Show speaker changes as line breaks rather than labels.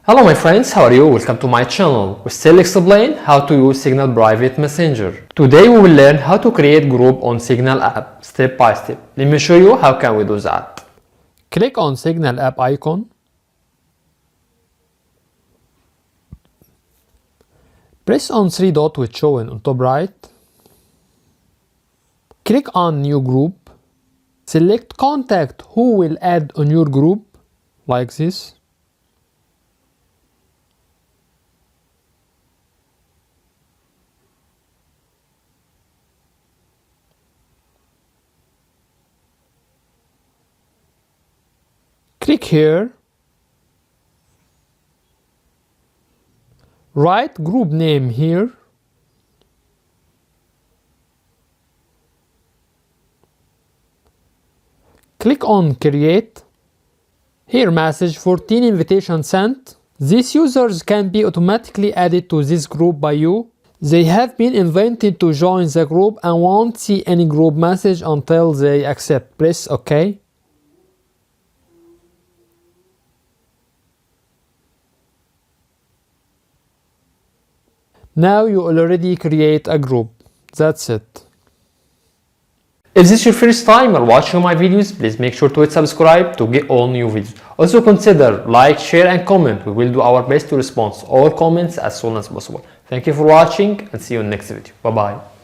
Hello my friends, how are you? Welcome to my channel. We still explain how to use Signal Private Messenger. Today we will learn how to create group on Signal app step by step. Let me show you how can we do that. Click on Signal app icon. Press on three dots which shown on top right. Click on new group. Select contact who will add on your group like this. Click here. Write group name here. Click on create. Here message 14 invitation sent. These users can be automatically added to this group by you. They have been invited to join the group and won't see any group message until they accept. Press OK. Now you already create a group. That's it. If this is your first time or watching my videos, please make sure to hit subscribe to get all new videos. Also consider like, share and comment. We will do our best to respond to all comments as soon as possible. Thank you for watching and see you in the next video. Bye bye.